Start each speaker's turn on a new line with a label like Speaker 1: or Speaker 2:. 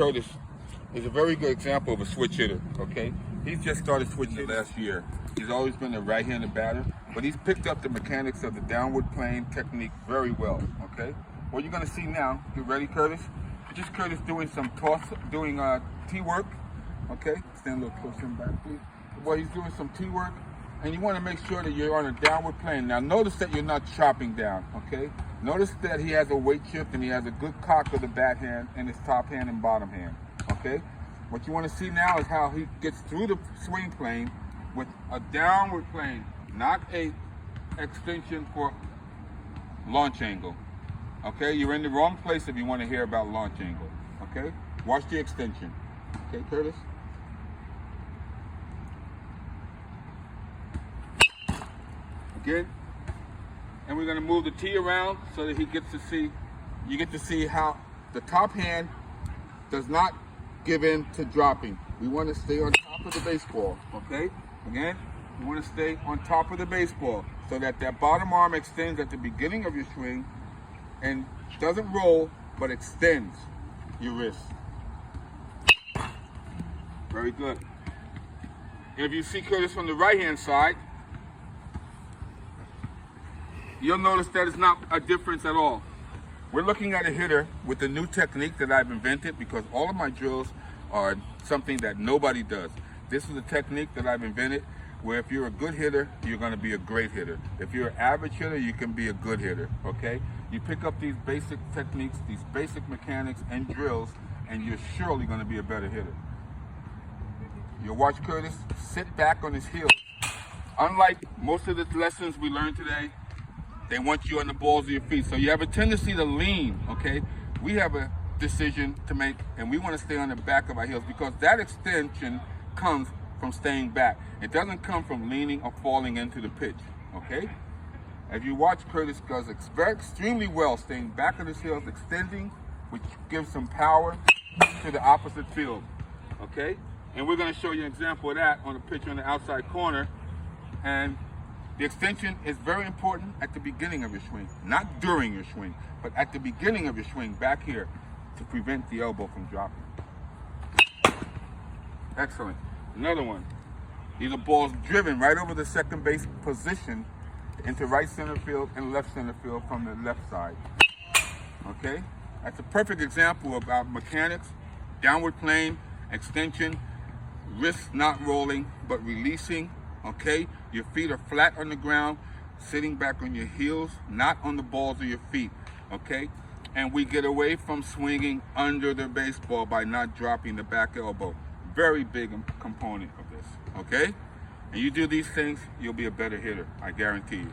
Speaker 1: Curtis is a very good example of a switch hitter, okay? He's just started switching last year. He's always been a right-handed batter, but he's picked up the mechanics of the downward plane technique very well, okay? What you're gonna see now, get ready, Curtis? Just Curtis doing some doing tee work, okay? Stand a little closer and back, please. Well, he's doing some tee work, and you wanna make sure that you're on a downward plane. Now notice that you're not chopping down, okay? Notice that he has a weight shift and he has a good cock of the bat hand and his top hand and bottom hand, okay? What you want to see now is how he gets through the swing plane with a downward plane, not a extension for launch angle, okay? You're in the wrong place if you want to hear about launch angle, okay? Watch the extension, okay, Curtis? Again. And we're gonna move the tee around so that you get to see how the top hand does not give in to dropping. We wanna stay on top of the baseball, okay? Again, you wanna stay on top of the baseball so that that bottom arm extends at the beginning of your swing and doesn't roll, but extends your wrist. Very good. If you see Curtis from the right-hand side, you'll notice that it's not a difference at all. We're looking at a hitter with a new technique that I've invented because all of my drills are something that nobody does. This is a technique that I've invented where if you're a good hitter, you're gonna be a great hitter. If you're an average hitter, you can be a good hitter, okay? You pick up these basic techniques, these basic mechanics and drills, and you're surely gonna be a better hitter. You'll watch Curtis sit back on his heels. Unlike most of the lessons we learned today, they want you on the balls of your feet. So you have a tendency to lean, okay? We have a decision to make, and we want to stay on the back of our heels because that extension comes from staying back. It doesn't come from leaning or falling into the pitch, okay? As you watch, Curtis does extremely well, staying back of his heels, extending, which gives some power to the opposite field, okay? And we're going to show you an example of that on a picture on the outside corner. And the extension is very important at the beginning of your swing, not during your swing, but at the beginning of your swing back here to prevent the elbow from dropping. Excellent. Another one. These are balls driven right over the second base position into right center field and left center field from the left side. Okay? That's a perfect example of our mechanics, downward plane, extension, wrist not rolling but releasing. Okay, your feet are flat on the ground, sitting back on your heels, not on the balls of your feet, okay? And we get away from swinging under the baseball by not dropping the back elbow. Very big component of this, okay? And you do these things, you'll be a better hitter, I guarantee you.